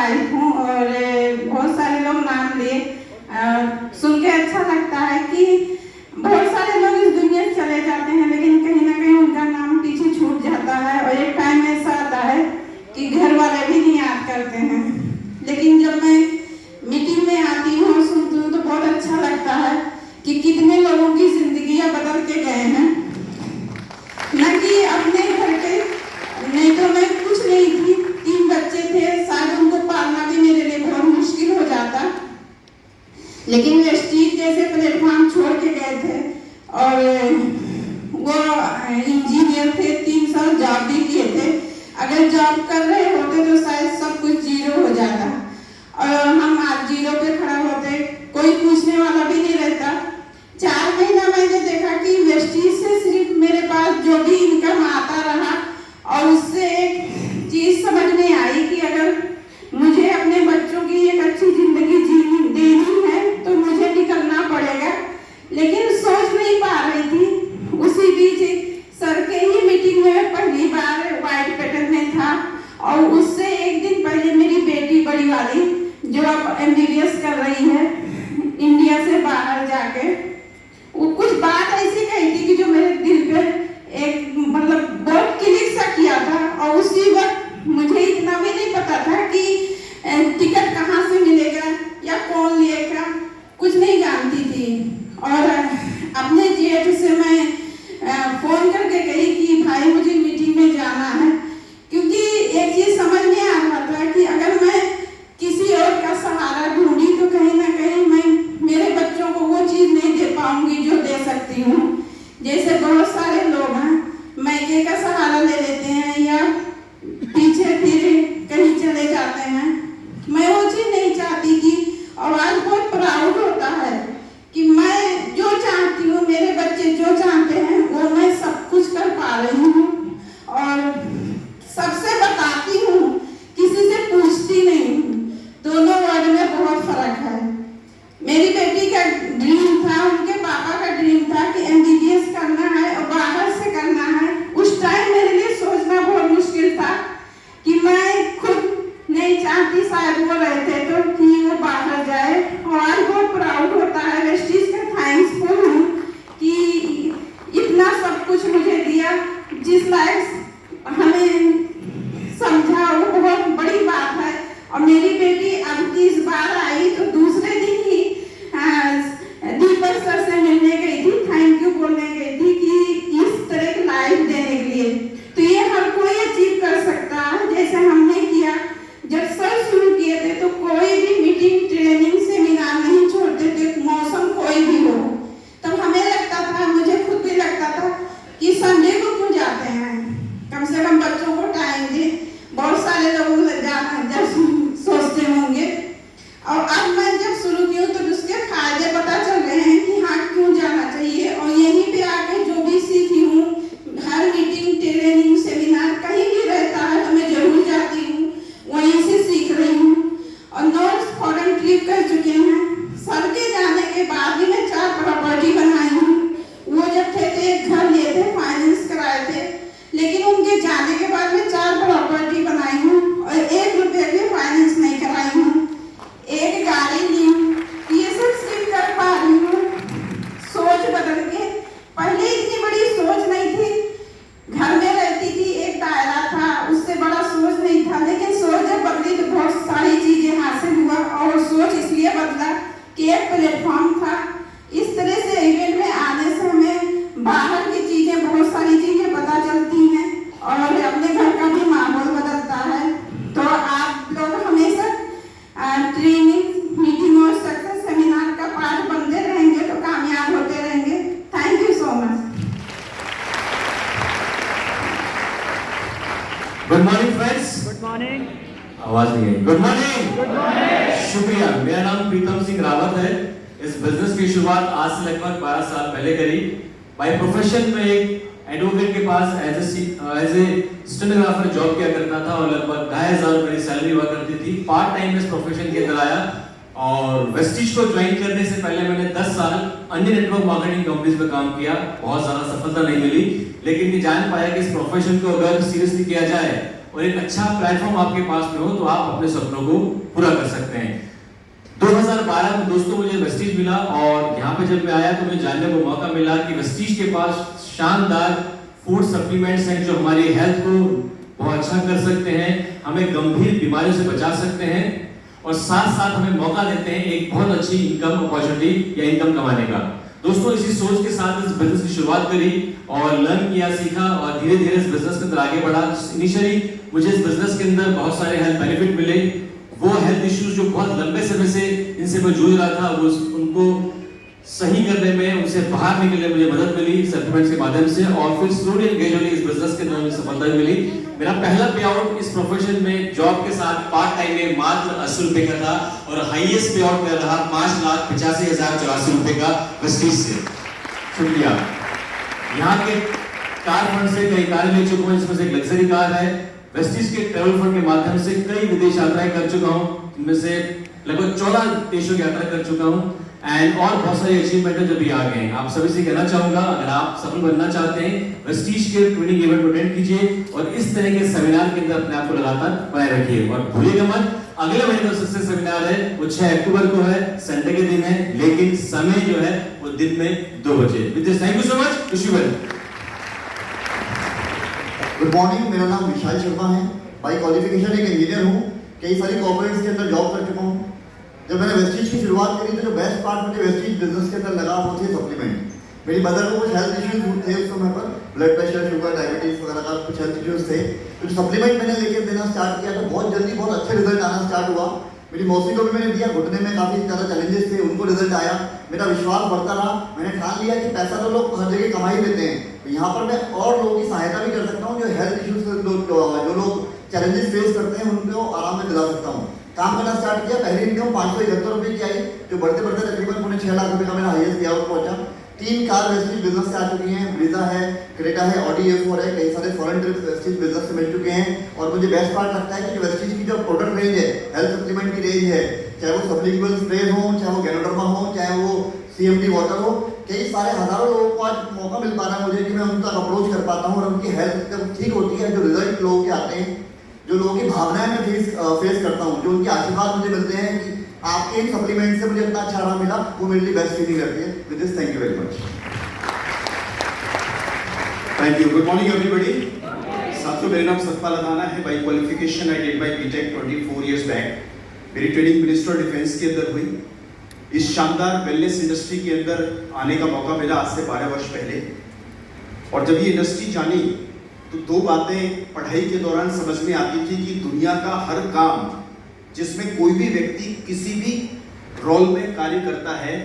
Wife हूँ और बहुत सारे लोग नाम लिए। सुन के अच्छा लगता है कि बहुत सारे लोग इस दुनिया से चले जाते हैं, लेकिन कहीं ना कहीं उनका नाम पीछे छूट जाता है और एक टाइम ऐसा आता है कि घर वाले भी नहीं याद करते हैं। लेकिन जब मैं मीटिंग में आती हूँ और सुनती हूँ तो बहुत अच्छा लगता है कि कितने लोगों की जिंदगियां बदल के गए हैं। न कि अपने घर के, नहीं तो मैं कुछ नहीं थी, 3 बच्चे थे, शायद उनको पालना भी मेरे लिए बहुत मुश्किल हो जाता, लेकिन वे स्टील जैसे प्लेटफॉर्म छोड़ के गए थे और वो इंजीनियर थे, 3 साल जॉब भी किए थे। अगर जॉब कर रहे होते तो शायद सब कुछ जीरो हो जाता और हम आज जीरो पे खड़ा होते, कोई पूछने वाला भी नहीं रहता। 4 महीना मैंने देखा कि वेस्टीज से सिर्फ मेरे पास जो भी इनकम आता रहा और उससे एक चीज समझ में आई कि अगर मुझे अपने बच्चों की एक अच्छी जिंदगी जीनी देनी है तो मुझे निकलना पड़ेगा, लेकिन सोच नहीं पा रही थी। उसी बीच सर के ही मीटिंग में पहली बार व्हाइट पैटर्न में था और उससे एक दिन पहले मेरी बेटी बड़ी वाली जो अब MBBS कर रही है इंडिया से बाहर जाके, वो कुछ बात ऐसी कही थी कि जो मेरे दिल पे एक मतलब बहुत क्लिक सा किया था। और उसी वक्त मुझे इतना भी नहीं पता था कि टिकट कहाँ से मिलेगा या कौन लेगा, कुछ नहीं जानती थी। और अपने जेठ से मैं फोन करके कही कि भाई मुझे मीटिंग में जाना है, क्योंकि एक चीज समझ में आ रहा था कि अगर मैं किसी और का सहारा ढूंढी तो कहीं ना कहीं मैं मेरे बच्चों को वो चीज नहीं दे पाऊंगी जो दे सकती हूँ। जैसे बहुत सारे लोग हैं मैके का सहारा ले लेते हैं या पीछे फिर कहीं चले जाते हैं, मैं वो चीज नहीं चाहती थी। और आज बहुत प्राउड होता है कि मैं जो चाहती हूँ, मेरे बच्चे जो चाहते हैं वो मैं सब कुछ कर पा रही हूँ और सबसे बताती हूँ, किसी से पूछती नहीं हूँ। दोनों वर्ड में बहुत फर्क है। मेरी बेटी का ड्रीम था, उनके पापा का ड्रीम था कि MBBS करना है और बाहर से करना है। उस टाइम मेरे लिए सोचना बहुत मुश्किल था कि मैं खुद नहीं चाहती, शायद वो रहते तो कि वो बाहर जाए। और आज बहुत प्राउड होता है, वेस्टीज का थैंक्सफुल हूँ कि इतना सब कुछ मुझे दिया, जिस लायक हमें समझा वो बहुत बड़ी बात है। और मेरी बेटी अब की इस बार आई तो दूसरे दिन ही दीपक सर से मिलने गई थी, थैंक यू बोलने गई थी कि इस तरह की लाइफ देने के लिए। तो ये हर कोई अचीव कर सकता है, जैसे हमने किया। जब सर शुरू किए थे तो कोई भी मीटिंग, ट्रेनिंग, सेमिनार नहीं छोड़ते थे, मौसम कोई भी हो। तब हमें लगता था, मुझे खुद भी लगता था कि संडे को क्यों जाते हैं, कम से कम बच्चों को टाइम दे। बहुत सारे लोग सोचते होंगे। और अब मैं जब शुरू की हूँ तो उसके फायदे पता चल रहे हैं कि हाँ क्यों जाना चाहिए। और यहीं पे आके जो भी सीखी हूँ, हर मीटिंग, ट्रेनिंग, सेमिनार कहीं भी रहता है तो मैं जरूर जाती हूँ, वहीं से सीख रही हूँ। और नॉर्थ फॉरेन ट्रिप कर चुके हैं। सर के जाने के बाद भी मैं 4 प्रॉपर्टी बनाई हूँ। वो जब थे तो एक घर लिए थे, फाइनेंस कराए थे, लेकिन उनके जाने के बाद मैं 4 प्रॉपर्टी बनाई हूँ और 1 रुपये भी फाइनेंस नहीं कराई हूँ। एक गाड़ी ली हूँ, ये सब सिर्फ कर पा रही हूँ सोच बदल के। पहले इतनी बड़ी सोच नहीं थी, घर में रहती थी, एक दायरा था, उससे बड़ा सोच नहीं था। लेकिन सोच जब बदली तो बहुत सारी चीजें हासिल हुआ। और सोच इसलिए बदला कि एक प्लेटफॉर्म था। इस तरह से इवेंट में आने से हमें बाहर की चीजें, बहुत सारी चीजें पता चलती हैं और अपने घर का भी माहौल बदलता है। तो आप लोग हमेशा ट्रेनिंग, मीटिंग और सक्सेस सेमिनार का पार्ट बनते रहेंगे तो कामयाब होते रहेंगे। Thank you so much. Good morning friends. Good morning. आवाज नहीं है। Good morning. Good morning. शुक्रिया। मेरा नाम प्रीतम सिंह रावत है। इस बिजनेस की शुरुआत आज से लगभग 12 साल पहले करी। बाय प्रोफेशन में एक एडवोकेट के पास एज ए स्टेनोग्राफर जॉब किया करता था और लगभग 2500 मेरी सैलरी हुआ करती थी। पार्ट टाइम इस प्रोफेशन के अंदर आया और वेस्टीज को ज्वाइन करने से पहले मैंने 10 साल अन्य नेटवर्क मार्केटिंग कंपनीज में काम किया। बहुत ज्यादा सफलता नहीं मिली, लेकिन ये जान पाया कि इस प्रोफेशन को अगर सीरियसली किया जाए और एक अच्छा प्लेटफॉर्म आपके पास में हो तो आप अपने सपनों को पूरा कर सकते हैं। 2012 में दोस्तों मुझे वेस्टीज मिला और यहाँ पे जब मैं आया तो मुझे जानने को मौका मिला कि वेस्टीज के पास शानदार फूड सप्लीमेंट्स हैं जो हमारी हेल्थ को बहुत अच्छा कर सकते हैं, हमें गंभीर बीमारियों से बचा सकते हैं और साथ साथ हमें मौका देते हैं एक बहुत अच्छी इनकम अपॉर्चुनिटी या इनकम कमाने का। दोस्तों इसी सोच के साथ इस बिजनेस की शुरुआत करी और लर्न किया, सीखा और धीरे धीरे इस बिजनेस के अंदर आगे बढ़ा। इनिशियली मुझे इस बिजनेस के अंदर बहुत सारे हेल्थ बेनिफिट मिले, वो हेल्थ इश्यूज जो बहुत लंबे समय से इनसे मैं जूझ रहा था वो उनको सही करने में, उनसे बाहर निकलने में मुझे मदद मिली सप्लीमेंट्स के माध्यम से और फिर स्लोली एंड ग्रेजुअली इस बिजनेस के अंदर मुझे सफलता मिली। मेरा पहला पे आउट इस प्रोफेशन में जॉब के साथ पार्ट टाइम में मात्र 80 रुपए का था और हाईएस्ट पे आउट मेरा रहा 5,85,084 रुपए का वेस्टीज से। शुक्रिया। यहाँ के कार फंड से कई कार ले चुका हूँ, इसमें से एक लग्जरी कार है। वेस्टीज के ट्रैवल फंड के माध्यम से कई विदेश यात्राएं कर चुका हूँ, इनमें से लगभग 14 देशों की यात्रा कर चुका हूँ एंड और बहुत सारी अचीवमेंट जो भी आ गए हैं। आप सभी से कहना चाहूंगा अगर आप सफल बनना चाहते हैं वेस्टीज के ट्रेनिंग इवेंट अटेंड कीजिए और इस तरह के सेमिनार के अंदर अपने आप को लगातार बनाए रखिए और भूलिएगा मत अगले महीने का सक्सेस सेमिनार है वो 6 अक्टूबर को है, संडे के दिन है, लेकिन समय जो है वो दिन में 2 बजे। With this thank you so much, wish you well. Good morning, मेरा नाम विशाल शर्मा है। बाई क्वालिफिकेशन एक इंजीनियर हूँ, कई सारी कॉर्पोरेट्स के अंदर जॉब कर चुका हूँ। जब मैंने वेस्टीज की शुरुआत करी तो जो बेस्ट पार्ट मुझे वेस्टीज बिजनेस के अंदर लगा वो थे सप्लीमेंट। मेरी मदर को कुछ हेल्थ इश्यूज थे उस समय पर, ब्लड प्रेशर, शुगर, डायबिटीज वगैरह का कुछ हेल्थ इश्यूज थे। तो सप्लीमेंट मैंने लेके देना स्टार्ट किया तो बहुत जल्दी बहुत अच्छे रिजल्ट आना स्टार्ट हुआ। मेरी मौसी को भी मैंने दिया, घुटने में काफ़ी ज़्यादा चैलेंजेस थे, उनको रिजल्ट आया। मेरा विश्वास बढ़ता रहा, मैंने ठान लिया कि पैसा तो लोग हर जगह कमा ही लेते हैं, तो यहाँ पर मैं और लोगों की सहायता भी कर सकता हूँ जो हेल्थ इश्यूज जो लोग चैलेंजेस फेस करते हैं उनको आराम में दिला सकता हूँ। काम करना स्टार्ट किया, पहली इनकम 571 रुपये की आई, जो बढ़ते बढ़ते तकरीबन 6 लाख रुपए का मेरा हाईएस्ट पे आउट पहुंचा। 3 कार वेस्टीज बिजनेस से आ चुकी हैं, ब्रीजा है, क्रेटा है, ऑडी A4 है, कई सारे फॉरेन ट्रिप्स वेस्टीज बिजनेस से मिल चुके हैं। और मुझे बेस्ट पार्ट लगता है कि वेस्टीज की जो प्रोडक्ट रेंज है, हेल्थ सप्लीमेंट की रेंज है, चाहे वो सप्लीमेंट स्प्रे हो, चाहे वो गैनोडर्मा हो, चाहे वो CMD वाटर हो, कई सारे हजारों लोगों को आज मौका मिल पा रहा है मुझे कि मैं उनका अप्रोच कर पाता हूँ और उनकी हेल्थ जब ठीक होती है, जो रिजल्ट लोगों के आते हैं, जो लोगों की भावनाएं मैं फेस करता हूँ, जो उनके आशीर्वाद मुझे मिलते हैं कि आपके इन सप्लीमेंट से मुझे इतना अच्छा आराम मिला, वो मेरे लिए बेस्ट फीलिंग रहती है। With this thank you very much. Thank you. Good morning everybody. साथियों, मेरा नाम सतपाल अदाना है। By qualification I did my BTech 24 years back. मेरी ट्रेनिंग मिनिस्टर डिफेंस के अंदर हुई। इस शानदार वेलनेस इंडस्ट्री के अंदर आने का मौका मिला आज से 12 वर्ष पहले। और जब ये इंडस्ट्री जानी तो 2 बातें पढ़ाई के दौरान समझ में आती थी कि दुनिया का हर काम जिसमें कोई भी व्यक्ति किसी भी रोल में कार्य करता है,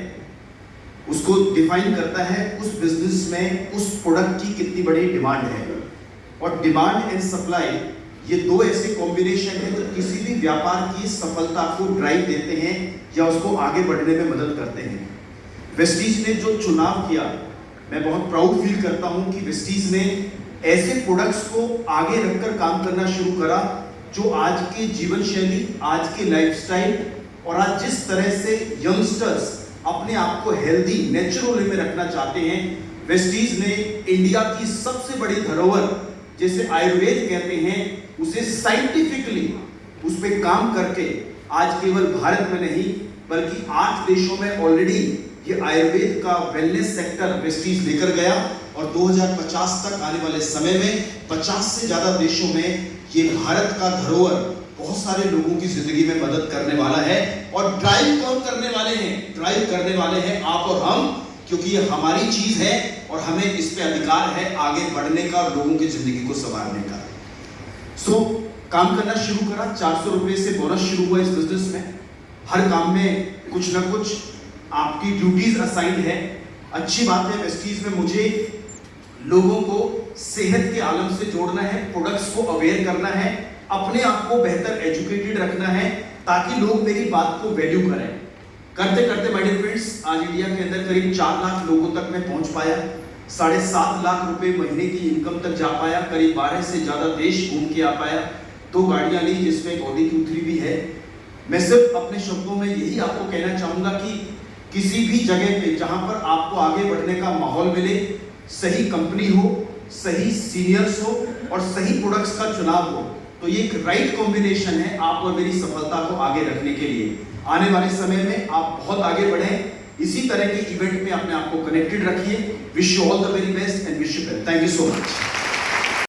उसको डिफाइन करता है उस बिजनेस में उस प्रोडक्ट की कितनी बड़ी डिमांड है। और डिमांड एंड सप्लाई, ये 2 ऐसे कॉम्बिनेशन है जो किसी भी व्यापार की सफलता को ड्राइव देते हैं या उसको आगे बढ़ने में मदद करते हैं। वेस्टीज ने जो चुनाव किया, मैं बहुत प्राउड फील करता हूं कि वेस्टीज ने ऐसे प्रोडक्ट्स को आगे रखकर काम करना शुरू करा जो आज के जीवन शैली, आज के लाइफस्टाइल और आज जिस तरह से यंगस्टर्स अपने आप को हेल्दी, नेचुरल में रखना चाहते हैं, वेस्टीज ने इंडिया की सबसे बड़ी धरोहर जैसे आयुर्वेद कहते हैं, उसे साइंटिफिकली उस पर काम करके आज केवल भारत में नहीं बल्कि 8 देशों में ऑलरेडी ये आयुर्वेद का वेलनेस सेक्टर वेस्टीज लेकर गया और 2050 तक आने वाले समय में 50 से ज्यादा देशों में ये भारत का धरोहर बहुत सारे लोगों की जिंदगी में मदद करने वाला है। और ड्राइव कौन करने वाले हैं? ड्राइव करने वाले हैं आप और हम, क्योंकि ये हमारी चीज है और हमें इस पे अधिकार है आगे बढ़ने का और लोगों की जिंदगी को संवारने का। सो काम करना शुरू करा, 400 रुपए से बोनस शुरू हुआ इस बिजनेस में। हर काम में कुछ ना कुछ आपकी ड्यूटीज असाइंड है। अच्छी बात है, वेस्टीज में मुझे लोगों को सेहत के आलम से जोड़ना है, प्रोडक्ट्स को अवेयर करना है, अपने आप को बेहतर एजुकेटेड रखना है ताकि लोग मेरी बात को वैल्यू करें। करते करते माय डियर फ्रेंड्स, आज इंडिया के अंदर करीब 4 लाख लोगों तक मैं पहुंच पाया, 7.5 लाख रुपए महीने की इनकम तक जा पाया, करीब 12 से ज्यादा देश घूम के आ पाया, 2 गाड़ियां ली जिसमें एक ऑडी Q3 भी है। मैं सिर्फ अपने शब्दों में यही आपको कहना चाहूंगा कि किसी भी जगह पे जहां पर आपको आगे बढ़ने का माहौल मिले, सही कंपनी हो, सही सीनियर्स हो और सही प्रोडक्ट्स का चुनाव हो, तो ये एक राइट कॉम्बिनेशन है आप और मेरी सफलता को आगे रखने के लिए। आने वाले समय में आप बहुत आगे बढ़ें, इसी तरह के इवेंट में अपने आप को कनेक्टेड रखिए। Wish you all the very best and wish you well. Thank you so much.